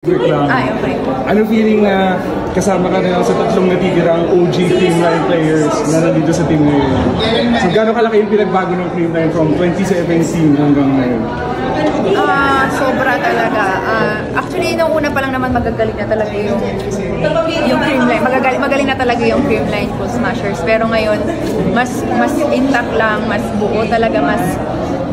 Okay. Ano feeling na kasama ka na sa tatlong natitirang OG Creamline players na nandito sa team ngayon? So gano'ng kalaki yung pinagbago ng Creamline from 2017 hanggang ngayon? Sobra talaga. Actually, nung una pa lang naman magagaling na talaga yung Creamline. Magaling na talaga yung Creamline Cool Smashers. Pero ngayon, mas intact lang, mas buo talaga,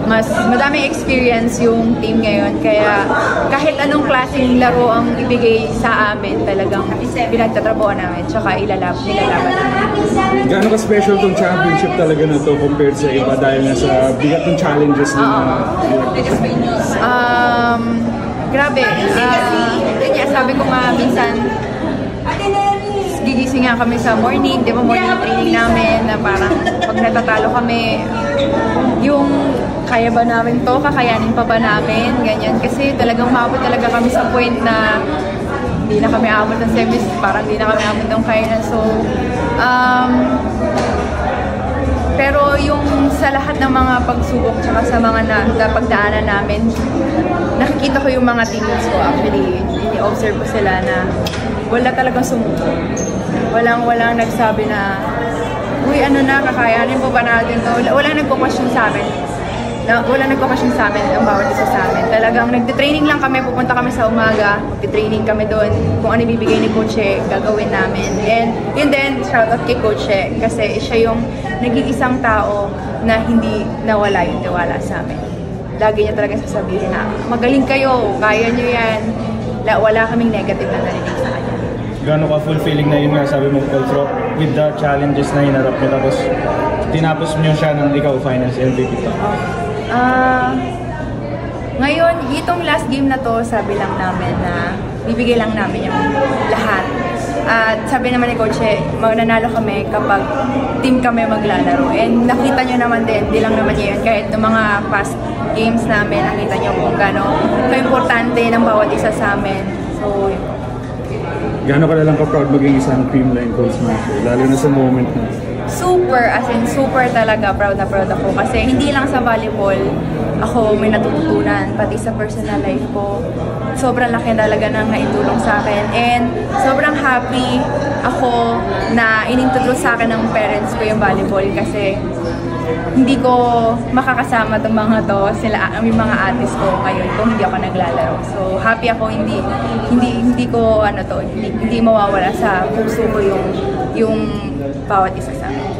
mas madaming experience yung team ngayon, kaya kahit anong klaseng laro ang ibigay sa amin, talagang pinagtatrabaho namin, tsaka nilalaban namin. Gaano ka-special tong championship talaga na to compared sa iba dahil na sa bigat ng challenges na grabe. Sabi ko nga minsan, gigising nga kami sa morning, di ba, morning training namin, na parang pag natatalo kami, yung kaya ba namin to, kakayanin pa ba namin, ganyan. Kasi talagang maabot talaga kami sa point na hindi na kami abot ng semis, parang hindi na kami abot ng kainan. So, pero yung sa lahat ng mga pagsubok tsaka sa mga napagdaanan namin, nakikita ko yung mga teammates ko, actually, ini-observe ko sila na wala talagang sumuko. Walang nagsabi na, uy, ano na, kakayanin po ba natin to? Walang nagpo-question sa amin. Walang nagpo-question sa amin ang bawat isa sa amin. Talagang nagte-training lang kami, pupunta kami sa umaga, nagte-training kami doon. Kung ano ibibigay ni Coach, gagawin namin. And yun din, shout out kay Coach, kasi siya yung nag-iisang tao na hindi nawala yung tiwala sa amin. Lagi niya talaga sasabihin na, magaling kayo, kaya nyo yan. Wala kaming negative na narinig sa kanya. Gano'n ka fulfilling na yun nga, sabi mo, also with the challenges na hinarap nyo, tapos tinapos nyo siya ng ikaw finals MVP pa? Ngayon, itong last game na to, sabi lang namin na bibigay lang namin yung lahat. At sabi naman ni Coach, mananalo kami kapag team kami maglalaro. And nakita nyo naman din, di lang naman yun, kahit ng mga past games namin, nakita nyo kung gano'n ka-importante ng bawat isa sa amin. So, Gano'n ka na lang ka-proud maging isang Creamline Cool Smasher, lalo na sa moment na? Super, as in super talaga, proud na proud ako. Kasi hindi lang sa volleyball ako may natutunan, pati sa personal life ko. Sobrang laki talaga nang naitulong sa akin. And sobrang happy ako na inintroduce sa akin ng parents ko yung volleyball kasi hindi ko makakasama itong mga to, sila ang mga atis ko ngayon kung hindi ako naglalaro. So happy ako, hindi ko hindi mawawala sa puso ko yung bawat isa sa amin.